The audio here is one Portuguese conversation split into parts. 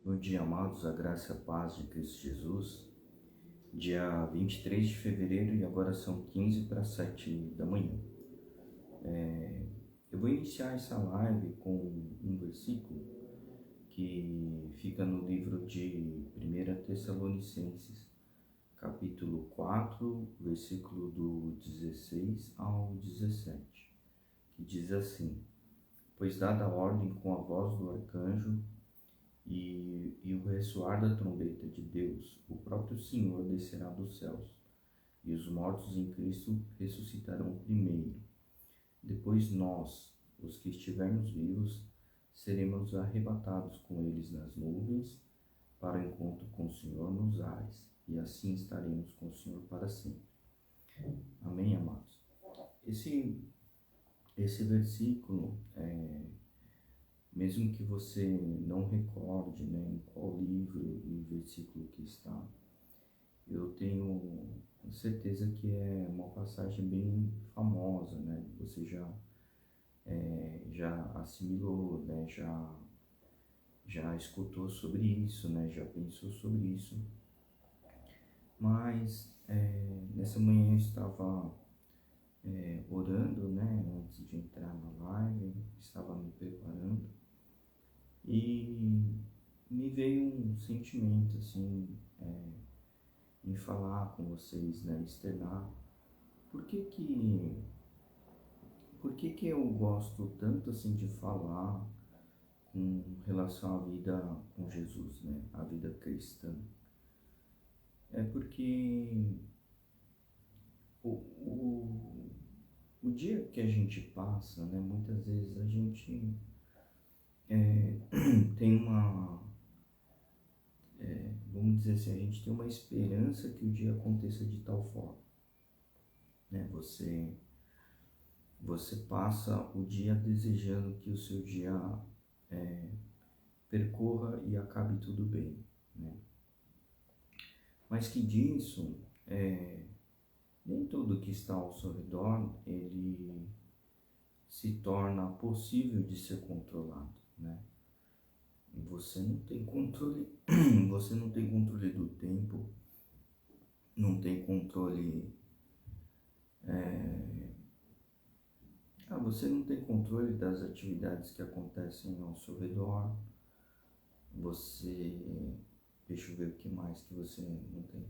Bom dia, amados, a graça e a paz de Cristo Jesus. Dia 23 de fevereiro e agora são 15 para 7 da manhã. Eu vou iniciar essa live com um versículo que fica no livro de 1 Tessalonicenses, capítulo 4, versículo do 16 ao 17, que diz assim: Pois dada a ordem com a voz do arcanjo e o ressoar da trombeta de Deus, o próprio Senhor descerá dos céus, e os mortos em Cristo ressuscitarão primeiro. Depois nós, os que estivermos vivos, seremos arrebatados com eles nas nuvens, para o encontro com o Senhor nos ares, e assim estaremos com o Senhor para sempre. Amém, amados? Esse versículo mesmo que você não recorde, em qual livro e versículo que está, eu tenho certeza que é uma passagem bem famosa, Você já assimilou, já escutou sobre isso, já pensou sobre isso. Mas nessa manhã eu estava orando, antes de entrar na live, estava me preparando. E me veio um sentimento, assim, em falar com vocês, externar. Por que que eu gosto tanto, assim, de falar com relação à vida com Jesus, a vida cristã? É porque o dia que a gente passa, muitas vezes a gente tem vamos dizer assim, a gente tem uma esperança que o dia aconteça de tal forma, Você passa o dia desejando que o seu dia percorra e acabe tudo bem, Mas que disso, nem tudo que está ao seu redor, ele se torna possível de ser controlado, Você não tem controle, você não tem controle do tempo, não tem controle, você não tem controle das atividades que acontecem ao seu redor, deixa eu ver o que mais que você não tem.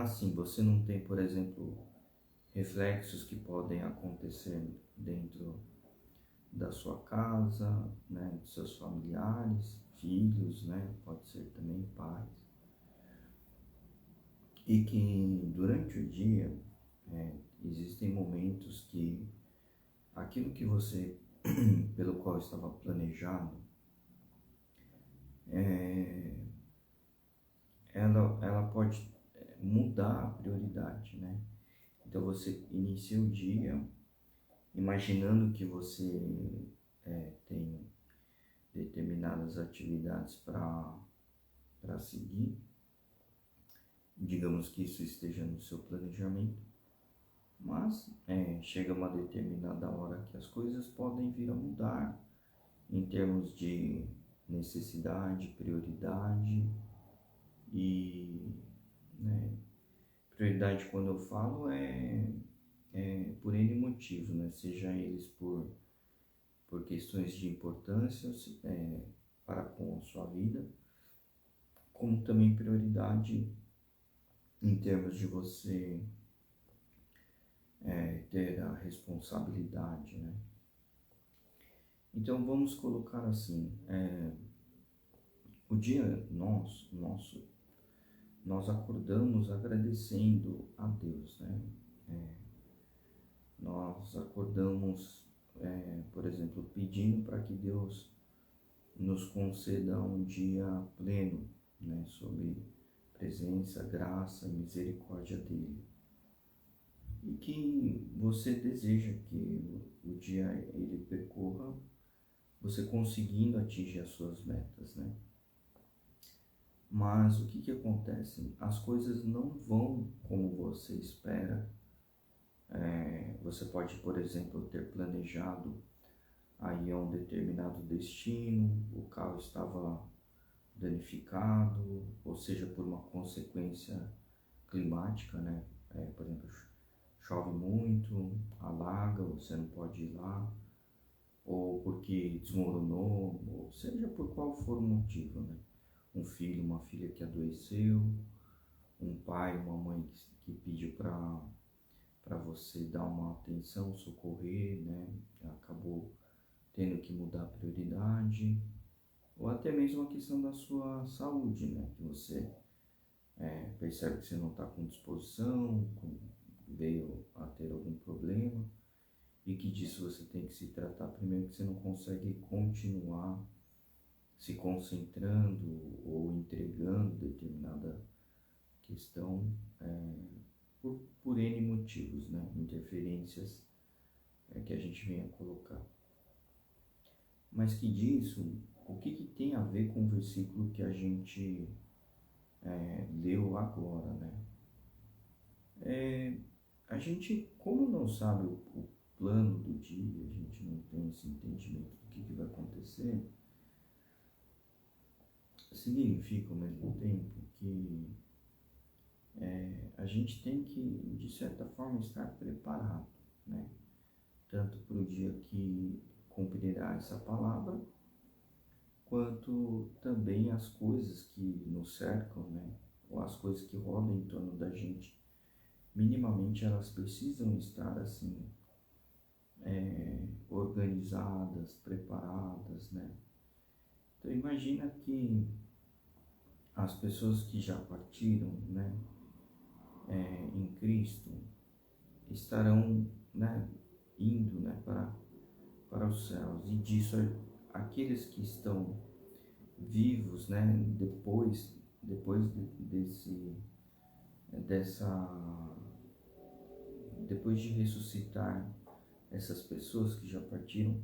Sim, você não tem, por exemplo, reflexos que podem acontecer dentro da sua casa, dos seus familiares, filhos, pode ser também pais. E que durante o dia existem momentos que aquilo que você, pelo qual estava planejado, ela pode mudar a prioridade, Então você inicia o dia imaginando que você tem determinadas atividades para seguir, digamos que isso esteja no seu planejamento, mas chega uma determinada hora que as coisas podem vir a mudar em termos de necessidade, prioridade e prioridade, quando eu falo, por N motivo, seja eles por questões de importância para com a sua vida, como também prioridade em termos de você ter a responsabilidade, Então vamos colocar assim, o dia nós acordamos agradecendo a Deus, Nós acordamos, por exemplo, pedindo para que Deus nos conceda um dia pleno, sob presença, graça e misericórdia dele. E que você deseja que o dia ele percorra, você conseguindo atingir as suas metas, Mas o que acontece? As coisas não vão como você espera. Você pode, por exemplo, ter planejado aí a um determinado destino, o carro estava danificado, ou seja, por uma consequência climática, né? Por exemplo, chove muito, alaga, você não pode ir lá, ou porque desmoronou, ou seja por qual for o motivo, né? Um filho, uma filha que adoeceu, um pai, uma mãe que pediu para você dar uma atenção, socorrer, né? Acabou tendo que mudar a prioridade, ou até mesmo a questão da sua saúde, né? Que você percebe que você não está com disposição, veio a ter algum problema, e que disso você tem que se tratar primeiro, que você não consegue continuar se concentrando ou entregando determinada questão por N motivos, né? Interferências que a gente venha colocar. Mas que disso, o que tem a ver com o versículo que a gente leu agora, né? A gente, como não sabe o plano do dia, a gente não tem esse entendimento do que vai acontecer, significa ao mesmo tempo que a gente tem que, de certa forma, estar preparado, né? Tanto para o dia que cumprirá essa palavra, quanto também as coisas que nos cercam, né? Ou as coisas que rodam em torno da gente, minimamente elas precisam estar assim, organizadas, preparadas, né? Então imagina que as pessoas que já partiram, né, em Cristo, estarão, né, indo, né, para os céus, e disso aqueles que estão vivos, né, dessa, depois de ressuscitar essas pessoas que já partiram,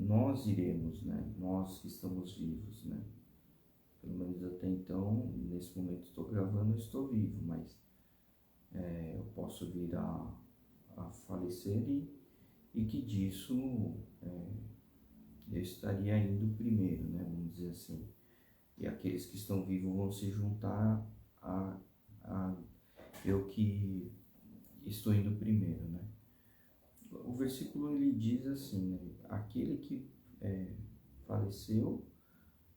nós iremos, né, nós que estamos vivos, né, pelo menos até então, nesse momento estou gravando, eu estou vivo, mas eu posso vir a falecer, e que disso eu estaria indo primeiro, né, vamos dizer assim, e aqueles que estão vivos vão se juntar a eu que estou indo primeiro, né. O versículo ele diz assim, né, aquele que faleceu,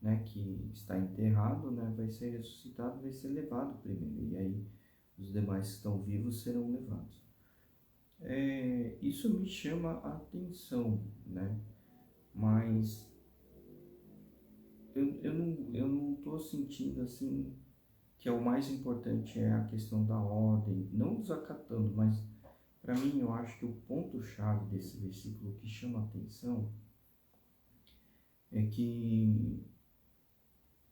né, que está enterrado, né, vai ser ressuscitado, vai ser levado primeiro, e aí os demais que estão vivos serão levados. Isso me chama a atenção, né, mas eu não estou sentindo assim que o mais importante é a questão da ordem, não desacatando, mas para mim eu acho que o ponto-chave desse versículo que chama a atenção é que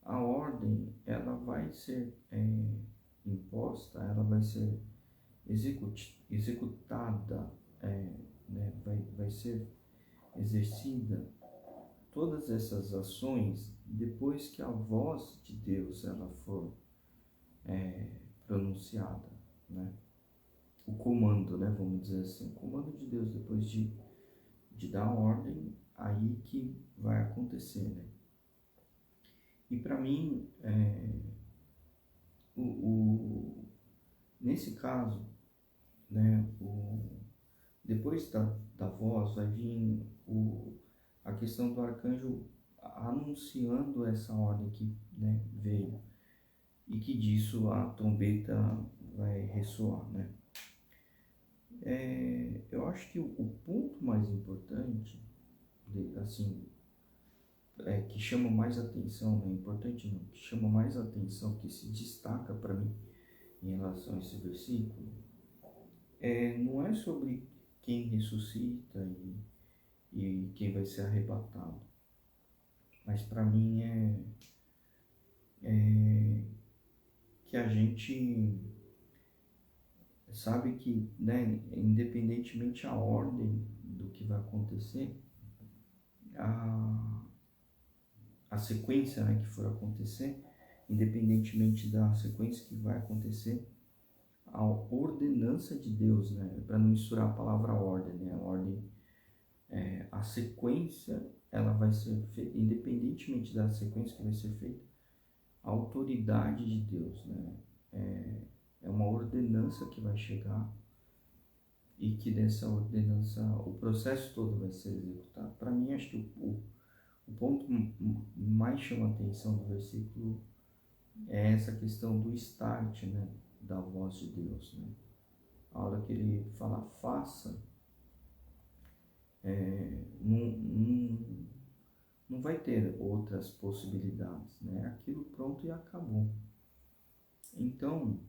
a ordem ela vai ser imposta, ela vai ser executada, né, vai ser exercida, todas essas ações depois que a voz de Deus ela for pronunciada, né? O comando, né, vamos dizer assim, o comando de Deus depois de dar ordem, aí que vai acontecer, né? E para mim, nesse caso, né, depois da voz vai vir a questão do arcanjo anunciando essa ordem que, né, veio, e que disso a trombeta vai ressoar, né? Eu acho que o ponto mais importante, assim, que chama mais atenção, não é importante não, que chama mais atenção, que se destaca para mim em relação a esse versículo, não é sobre quem ressuscita e quem vai ser arrebatado, mas para mim é que a gente sabe que, né, independentemente a ordem do que vai acontecer, a sequência, né, que for acontecer, independentemente da sequência que vai acontecer, a ordenança de Deus, né, para não misturar a palavra ordem, né, a ordem, a sequência ela vai ser feita, independentemente da sequência que vai ser feita, a autoridade de Deus, né? É uma ordenança que vai chegar e que dessa ordenança o processo todo vai ser executado. Para mim, acho que o ponto mais chama a atenção do versículo é essa questão do start, né? Da voz de Deus, né? A hora que ele fala faça, não vai ter outras possibilidades, né? Aquilo pronto e acabou. Então,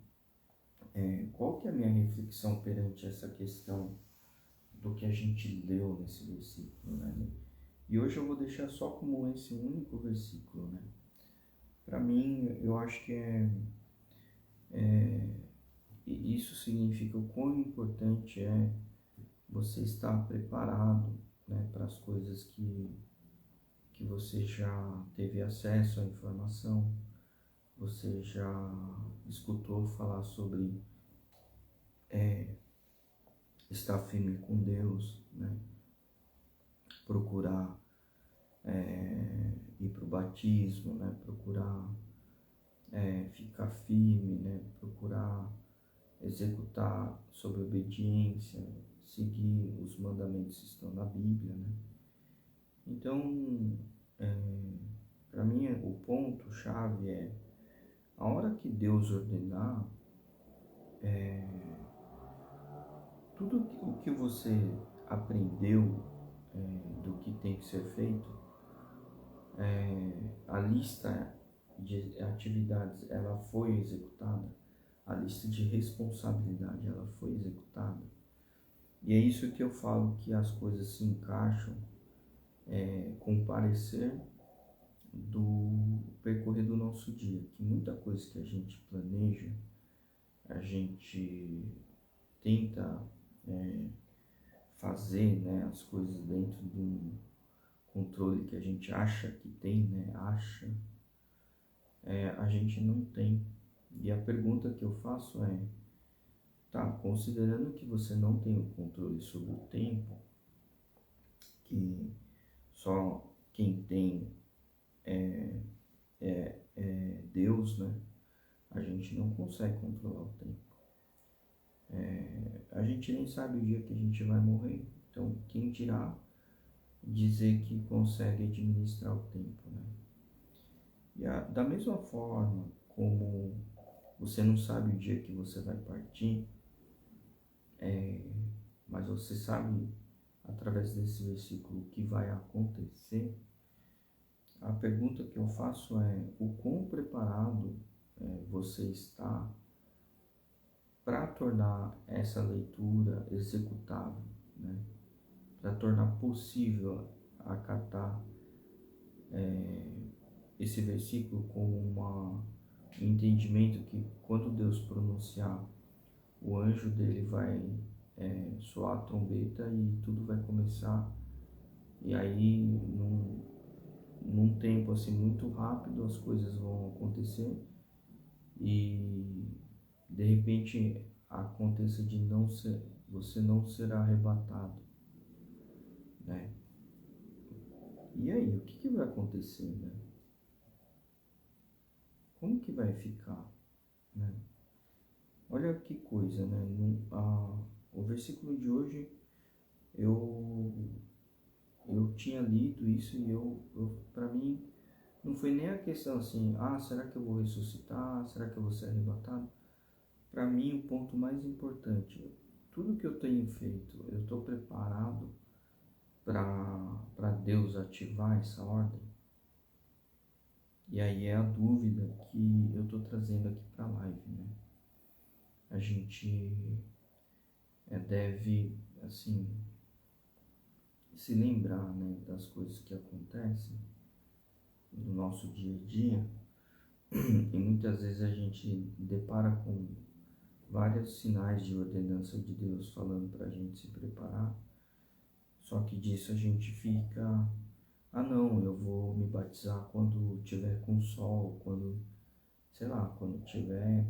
qual que é a minha reflexão perante essa questão do que a gente leu nesse versículo, né? E hoje eu vou deixar só como esse único versículo, né? Para mim, eu acho que isso significa o quão importante é você estar preparado, né, para as coisas que você já teve acesso à informação, você já escutou falar sobre estar firme com Deus, né? Procurar ir para o batismo, né? Procurar ficar firme, né? Procurar executar sob obediência, seguir os mandamentos que estão na Bíblia, né? Então, para mim, o ponto-chave é a hora que Deus ordenar, tudo o que você aprendeu do que tem que ser feito, a lista de atividades ela foi executada, a lista de responsabilidade ela foi executada. E é isso que eu falo que as coisas se encaixam com o parecer do percorrer do nosso dia, que muita coisa que a gente planeja, a gente tenta fazer, né, as coisas dentro de um controle que a gente acha que tem, né, a gente não tem. E a pergunta que eu faço é, tá, considerando que você não tem o controle sobre o tempo, que só quem tem é Deus, né? A gente não consegue controlar o tempo. A gente nem sabe o dia que a gente vai morrer. Então, quem dirá dizer que consegue administrar o tempo, né? E da mesma forma como você não sabe o dia que você vai partir, mas você sabe, através desse versículo, o que vai acontecer, a pergunta que eu faço é o quão preparado você está para tornar essa leitura executável, né? Para tornar possível acatar esse versículo como um entendimento que quando Deus pronunciar, o anjo dele vai soar a trombeta e tudo vai começar. E aí, num tempo assim muito rápido, as coisas vão acontecer e de repente aconteça de não ser, você não será arrebatado, né? E aí, o que vai acontecer, né? Como que vai ficar, né? Olha que coisa, né? O versículo de hoje, eu, eu tinha lido isso e para mim, não foi nem a questão assim, será que eu vou ressuscitar? Será que eu vou ser arrebatado? Para mim, o ponto mais importante, tudo que eu tenho feito, eu estou preparado para Deus ativar essa ordem? E aí é a dúvida que eu estou trazendo aqui para a live, né? A gente deve, assim, se lembrar, né, das coisas que acontecem no nosso dia a dia e muitas vezes a gente depara com vários sinais de ordenança de Deus falando para a gente se preparar, só que disso a gente fica, não, eu vou me batizar quando tiver com sol, quando, sei lá, quando tiver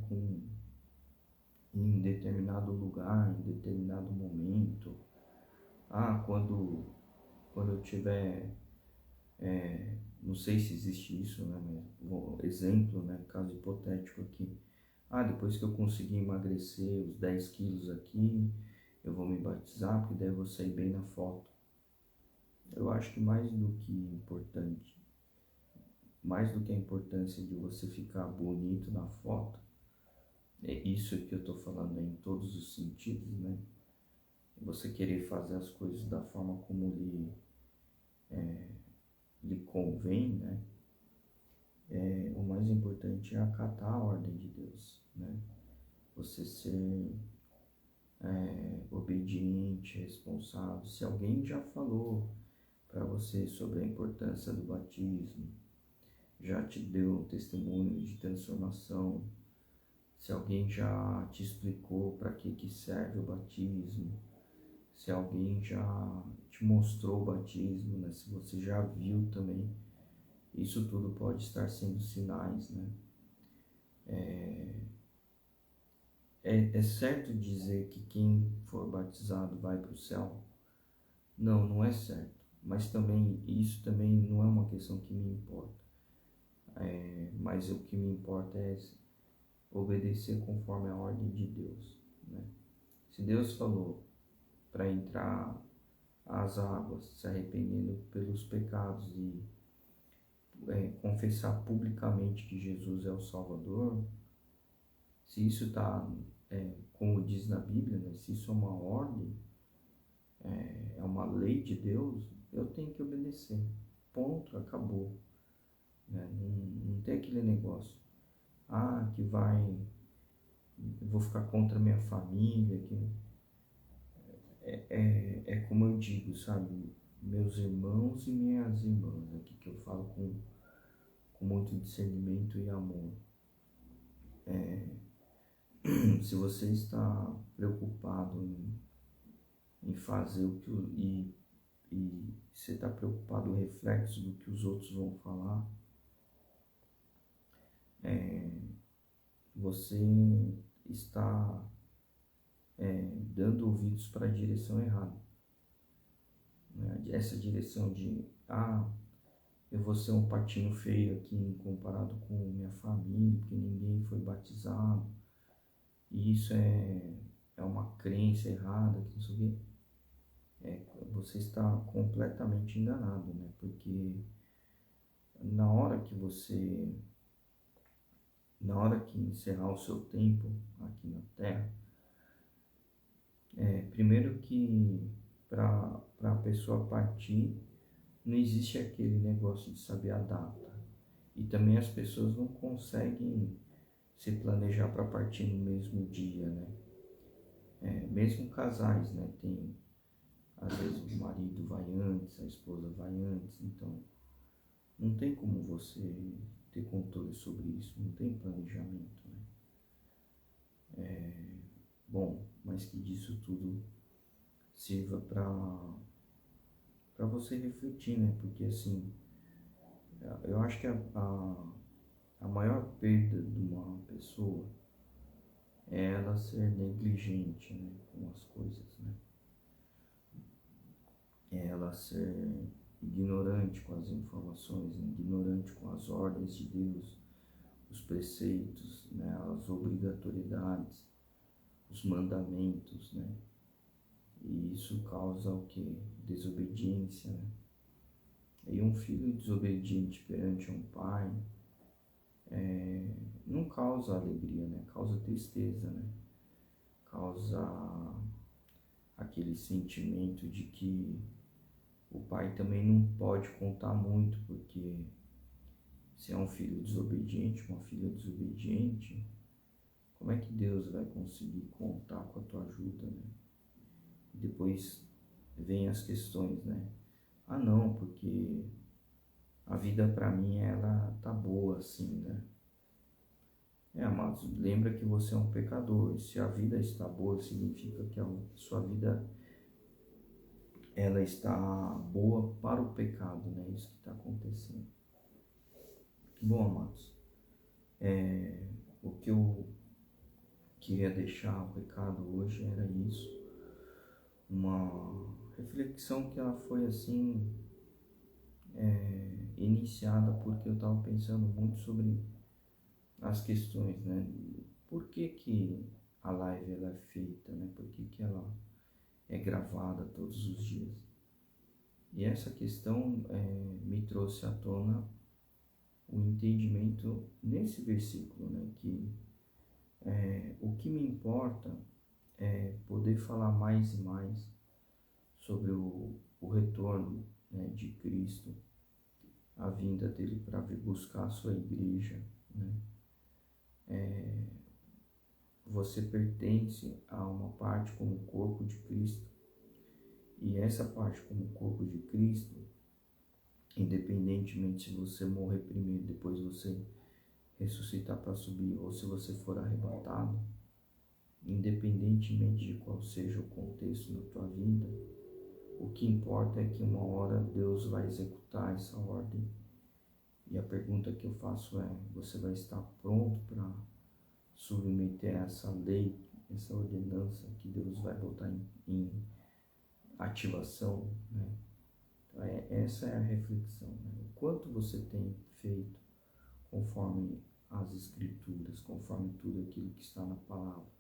em determinado lugar, em determinado momento, quando eu tiver Não sei se existe isso, né? Mas, exemplo, né? Caso hipotético aqui. Depois que eu conseguir emagrecer os 10 quilos aqui, eu vou me batizar, porque daí eu vou sair bem na foto. Eu acho que mais do que a importância de você ficar bonito na foto, é isso que eu tô falando em todos os sentidos, né? Você querer fazer as coisas da forma como lhe convém, né? O mais importante é acatar a ordem de Deus, né? Você ser obediente, responsável. Se alguém já falou para você sobre a importância do batismo, já te deu um testemunho de transformação, se alguém já te explicou para que serve o batismo, se alguém já te mostrou o batismo, né? Se você já viu também, isso tudo pode estar sendo sinais, né? É certo dizer que quem for batizado vai para o céu? Não, não é certo. Mas também, isso também não é uma questão que me importa. Mas o que me importa é obedecer conforme a ordem de Deus, né? Se Deus falou para entrar às águas, se arrependendo pelos pecados e confessar publicamente que Jesus é o Salvador, se isso está, como diz na Bíblia, né, se isso é uma ordem, é uma lei de Deus, eu tenho que obedecer. Ponto, acabou. Né? Não tem aquele negócio, que eu vou ficar contra a minha família, é como eu digo, sabe? Meus irmãos e minhas irmãs, aqui que eu falo com muito discernimento e amor. Se você está preocupado em fazer e você está preocupado o reflexo do que os outros vão falar, você está dando ouvidos para a direção errada, né? Essa direção de eu vou ser um patinho feio aqui comparado com minha família, porque ninguém foi batizado, e isso é uma crença errada, que não sei o quê. Você está completamente enganado, né? Porque na hora que encerrar o seu tempo aqui na Terra, primeiro que para a pessoa partir, não existe aquele negócio de saber a data. E também as pessoas não conseguem se planejar para partir no mesmo dia, né? Mesmo casais, né? Às vezes o marido vai antes, a esposa vai antes, então não tem como você ter controle sobre isso, não tem planejamento, né? Bom, mas que disso tudo sirva para você refletir, né? Porque assim, eu acho que a maior perda de uma pessoa é ela ser negligente, né, com as coisas, né? É ela ser ignorante com as informações, né? Ignorante com as ordens de Deus, os preceitos, né, as obrigatoriedades, os mandamentos, né? E isso causa o que? Desobediência, né? E um filho desobediente perante um pai não causa alegria, né? Causa tristeza, né? Causa aquele sentimento de que o pai também não pode contar muito, porque se é um filho desobediente, uma filha desobediente, como é que Deus vai conseguir contar com a tua ajuda, né? E depois vem as questões, né? Não, porque a vida para mim ela tá boa assim, né? Amados, lembra que você é um pecador. E se a vida está boa, significa que a sua vida ela está boa para o pecado, né? Isso que está acontecendo. Bom, amados, o que eu queria deixar o recado hoje era isso. Uma reflexão que ela foi assim iniciada porque eu estava pensando muito sobre as questões, né? Por que a live ela é feita, né? Por que ela é gravada todos os dias? E essa questão me trouxe à tona o entendimento nesse versículo, né? Que o que me importa é poder falar mais e mais sobre o retorno, né, de Cristo, a vinda dele para vir buscar a sua igreja, né? Você pertence a uma parte como corpo de Cristo, e essa parte como corpo de Cristo, independentemente se você morrer primeiro, depois você ressuscitar para subir, ou se você for arrebatado, independentemente de qual seja o contexto da tua vida, o que importa é que uma hora Deus vai executar essa ordem. E a pergunta que eu faço é: você vai estar pronto para submeter essa lei, essa ordenança que Deus vai botar em ativação, né? Então, essa é a reflexão, né? O quanto você tem feito conforme as escrituras, conforme tudo aquilo que está na palavra,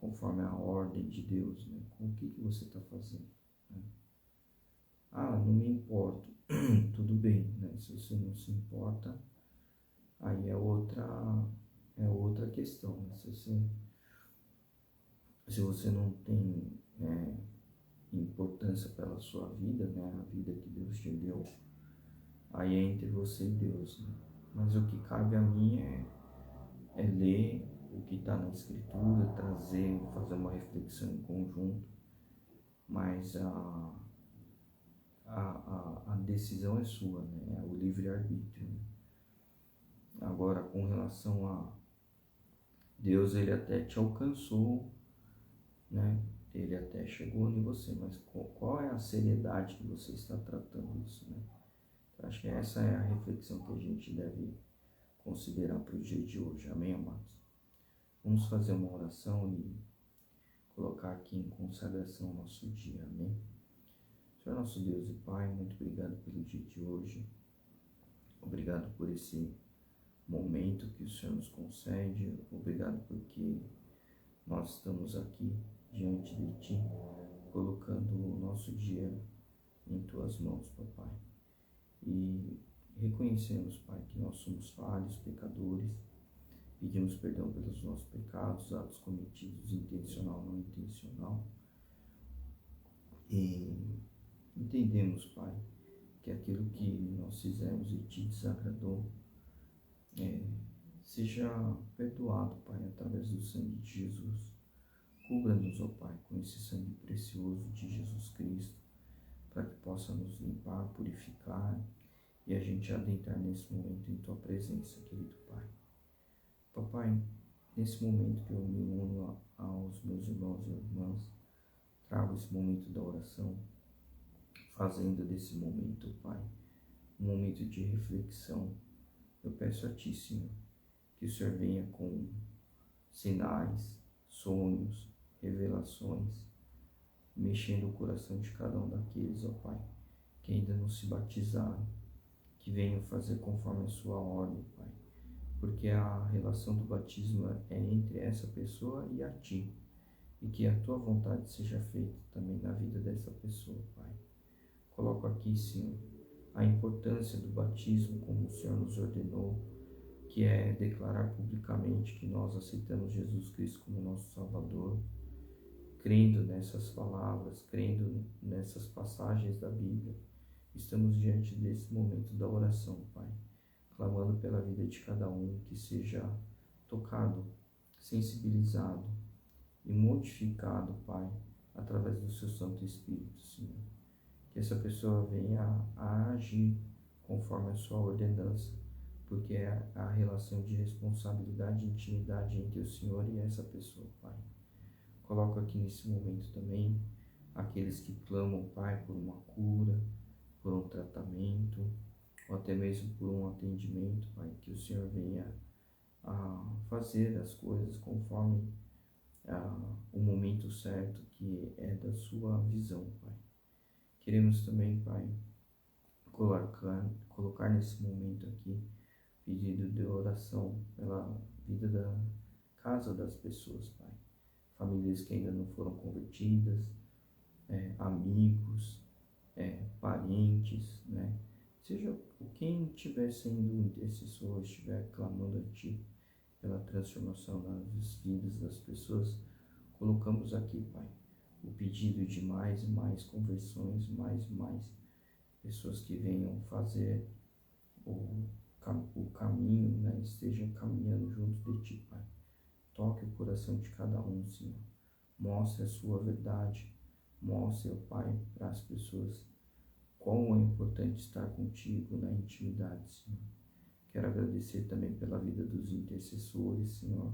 conforme a ordem de Deus, né? Com o que você está fazendo, né? Ah, não me importo. Tudo bem, né? Se você não se importa, aí é outra questão, né? Se você não tem importância pela sua vida, né? A vida que Deus te deu, aí é entre você e Deus, né? Mas o que cabe a mim é ler o que está na Escritura, trazer, fazer uma reflexão em conjunto, mas a decisão é sua, né? É o livre-arbítrio, né? Agora, com relação a Deus, ele até te alcançou, né? Ele até chegou em você, mas qual é a seriedade que você está tratando isso, né? Eu acho que essa é a reflexão que a gente deve considerar para o dia de hoje, amém, amados? Vamos fazer uma oração e colocar aqui em consagração o nosso dia, amém? Senhor nosso Deus e Pai, muito obrigado pelo dia de hoje, obrigado por esse momento que o Senhor nos concede, obrigado porque nós estamos aqui diante de Ti, colocando o nosso dia em Tuas mãos, papai. E reconhecemos, Pai, que nós somos falhos, pecadores, pedimos perdão pelos nossos pecados, atos cometidos, intencional ou não intencional. E entendemos, Pai, que aquilo que nós fizemos e Te desagradou, seja perdoado, Pai, através do sangue de Jesus. Cubra-nos, ó Pai, com esse sangue precioso de Jesus Cristo, para que possa nos limpar, purificar e a gente adentrar nesse momento em Tua presença, querido Pai. Papai, nesse momento que eu me uno aos meus irmãos e irmãs, trago esse momento da oração, fazendo desse momento, Pai, um momento de reflexão. Eu peço a Ti, Senhor, que o Senhor venha com sinais, sonhos, revelações, mexendo o coração de cada um daqueles, ó Pai, que ainda não se batizaram, que venham fazer conforme a sua ordem, Pai, porque a relação do batismo é entre essa pessoa e a Ti, e que a Tua vontade seja feita também na vida dessa pessoa, Pai. Coloco aqui, Senhor, a importância do batismo, como o Senhor nos ordenou, que é declarar publicamente que nós aceitamos Jesus Cristo como nosso Salvador, crendo nessas palavras, crendo nessas passagens da Bíblia. Estamos diante desse momento da oração, Pai, clamando pela vida de cada um, que seja tocado, sensibilizado e modificado, Pai, através do Seu Santo Espírito, Senhor. Que essa pessoa venha a agir conforme a Sua ordenança, porque é a relação de responsabilidade e intimidade entre o Senhor e essa pessoa, Pai. Coloco aqui nesse momento também aqueles que clamam, Pai, por uma cura, por um tratamento, ou até mesmo por um atendimento, Pai, que o Senhor venha a fazer as coisas conforme o momento certo que é da Sua visão, Pai. Queremos também, Pai, colocar nesse momento aqui pedido de oração pela vida da casa das pessoas, Pai. Famílias que ainda não foram convertidas, amigos, parentes, né? Seja quem estiver sendo intercessor, estiver clamando a Ti pela transformação das vidas das pessoas, colocamos aqui, Pai, o pedido de mais e mais conversões, mais e mais pessoas que venham fazer o caminho, né? Estejam caminhando junto de Ti, Pai. Toque o coração de cada um, Senhor. Mostre a sua verdade. Mostre, ó Pai, para as pessoas quão é importante estar contigo na intimidade, Senhor. Quero agradecer também pela vida dos intercessores, Senhor,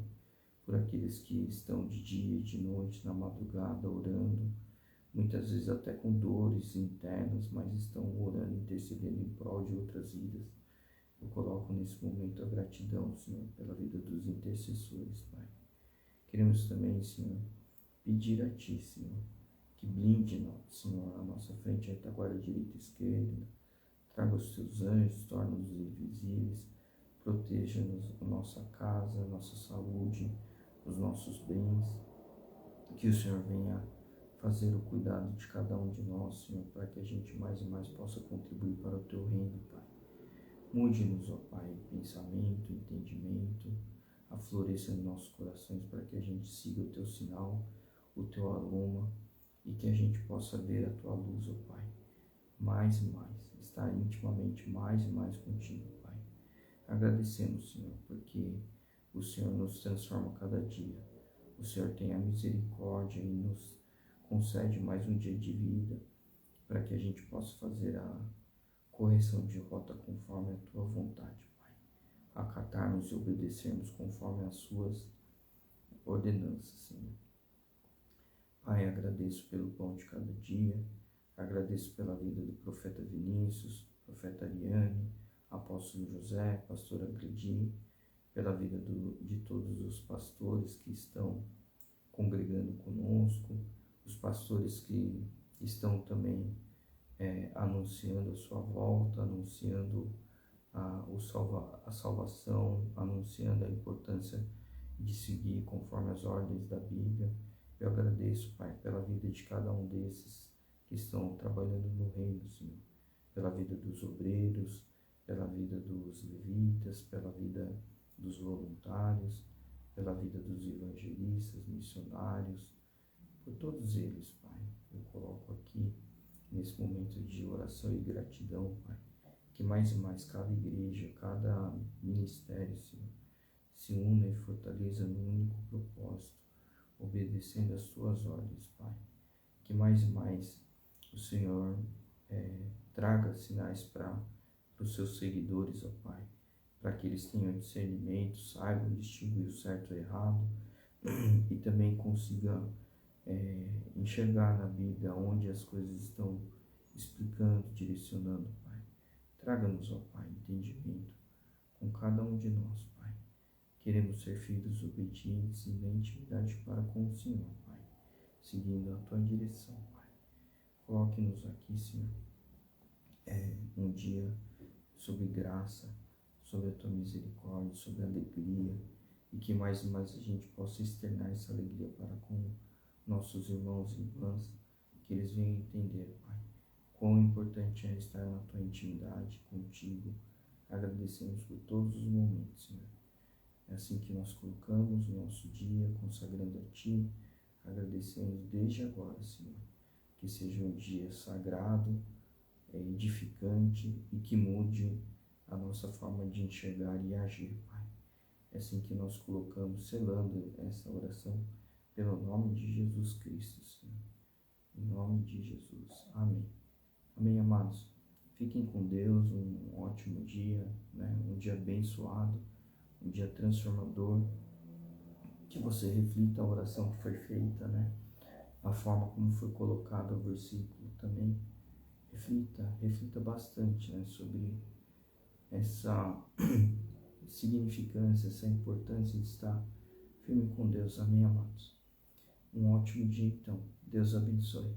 por aqueles que estão de dia e de noite, na madrugada, orando, muitas vezes até com dores internas, mas estão orando, intercedendo em prol de outras vidas. Eu coloco nesse momento a gratidão, Senhor, pela vida dos intercessores, Pai. Queremos também, Senhor, pedir a Ti, Senhor, que blinde, Senhor, a nossa frente, a retaguarda direita e esquerda, traga os Teus anjos, torna-nos invisíveis, proteja-nos, a nossa casa, a nossa saúde, os nossos bens, que o Senhor venha fazer o cuidado de cada um de nós, Senhor, para que a gente mais e mais possa contribuir para o Teu reino, Pai. Mude-nos, ó Pai, pensamento, entendimento, afloreça em nossos corações para que a gente siga o Teu sinal, o Teu aroma e que a gente possa ver a Tua luz, ó Pai, mais e mais, estar intimamente mais e mais contigo, Pai. Agradecemos, Senhor, porque o Senhor nos transforma cada dia. O Senhor tem a misericórdia e nos concede mais um dia de vida para que a gente possa fazer a correção de rota conforme a Tua vontade, Pai. Acatarmos e obedecermos conforme as Suas ordenanças, Senhor. Pai, agradeço pelo pão de cada dia, agradeço pela vida do profeta Vinícius, profeta Ariane, apóstolo José, pastora Gredi, pela vida de todos os pastores que estão congregando conosco, os pastores que estão também anunciando a sua volta, anunciando a salvação, anunciando a importância de seguir conforme as ordens da Bíblia. Eu agradeço, Pai, pela vida de cada um desses que estão trabalhando no reino, Senhor, pela vida dos obreiros, pela vida dos levitas, pela vida dos voluntários, pela vida dos evangelistas, missionários, por todos eles, Pai. Eu coloco aqui, nesse momento de oração e gratidão, Pai, que mais e mais cada igreja, cada ministério, Senhor, se una e fortaleça no único propósito, obedecendo às Tuas ordens, Pai. Que mais e mais o Senhor traga sinais para os Seus seguidores, ó Pai, para que eles tenham discernimento, saibam distinguir o certo e o errado e também consigam enxergar na Bíblia onde as coisas estão explicando, direcionando, Pai. Traga-nos, ó Pai, entendimento com cada um de nós, Pai. Queremos ser filhos obedientes e na intimidade para com o Senhor, Pai, seguindo a Tua direção, Pai. Coloque-nos aqui, Senhor, um dia sobre graça, sobre a Tua misericórdia, sobre alegria, e que mais e mais a gente possa externar essa alegria para com nossos irmãos e irmãs, que eles venham entender, Pai, quão importante é estar na Tua intimidade contigo. Agradecemos por todos os momentos, Senhor. É assim que nós colocamos o nosso dia, consagrando a Ti, agradecemos desde agora, Senhor, que seja um dia sagrado, edificante e que mude a nossa forma de enxergar e agir, Pai. É assim que nós colocamos, selando essa oração, pelo nome de Jesus Cristo, Senhor. Em nome de Jesus. Amém. Amém, amados. Fiquem com Deus, um ótimo dia, né? Um dia abençoado, um dia transformador. Que você reflita a oração que foi feita, né? A forma como foi colocado o versículo também. Reflita bastante, né? Sobre essa significância, essa importância de estar firme com Deus. Amém, amados? Um ótimo dia, então. Deus abençoe.